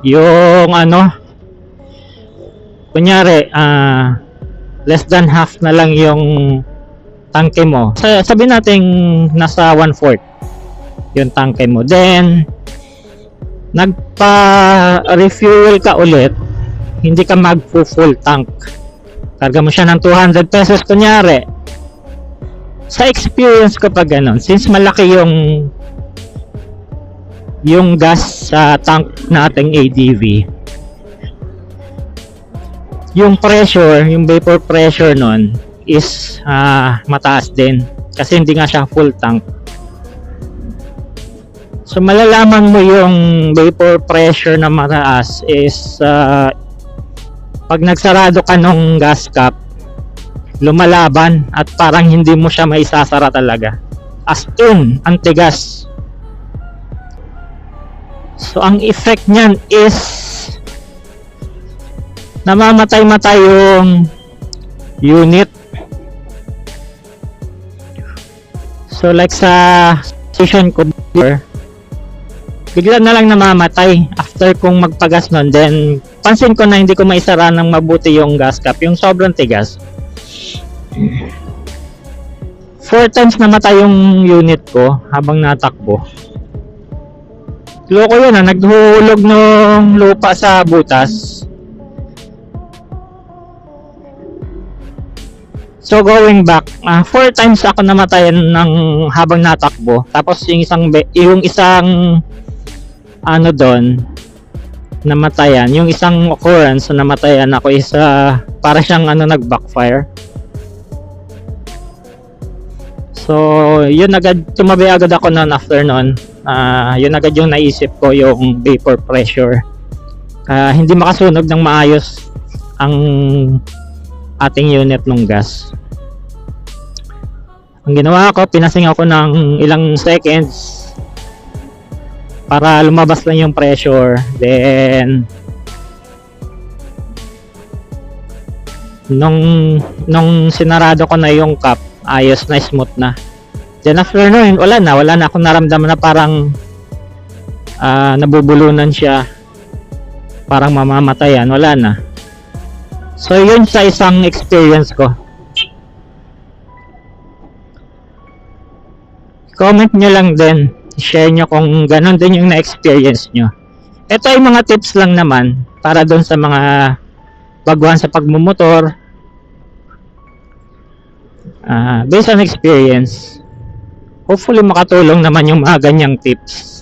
Yung ano, kunyari, less than half na lang yung tangke mo. Sabi natin nasa 1/4 yung tangke mo. Then, nagpa-refuel ka ulit, hindi ka mag-full tank. Karga mo siya ng 200 pesos kunyari. Sa experience ko pag ganun, since malaki yung gas sa tank nating ADV, yung pressure, yung vapor pressure nun is mataas din kasi hindi nga siya full tank. So malalaman mo yung vapor pressure na mataas is pag nagsarado ka nung gas cap, lumalaban at parang hindi mo siya maisasara talaga. As in, ang tigas. So ang effect niyan is namamatay-matay yung unit. So like sa station ko bigla na lang namamatay after kong magpagas nun. Then pansin ko na hindi ko maisara ng mabuti yung gas cap, yung sobrang tigas. 4 times namatay yung unit ko habang natakbo. Loko yun, naghuhulog ng lupa sa butas. So going back, 4 times ako namatayan ng habang natakbo. Tapos yung isang ano doon namatayan, yung isang occurrence na namatayan ako is para siyang nag-backfire. So yun agad, tumabi agad ako noon after noon. Yun agad yung naisip ko, yung vapor pressure. Hindi makasunog ng maayos ang ating unit ng gas. Ang ginawa ko, pinasing ako ng ilang seconds para lumabas lang yung pressure. Then nung sinarado ko na yung cap, ayos na, smooth na. Then after nun, wala na akong naramdaman na parang nabubulunan siya, parang mamamatayan, wala na. So yun sa isang experience ko. Comment nyo lang din, share nyo kung ganon din yung na-experience nyo. Ito ay mga tips lang naman para doon sa mga baguhan sa pagmumotor, based on experience. Hopefully makatulong naman yung mga ganyang tips.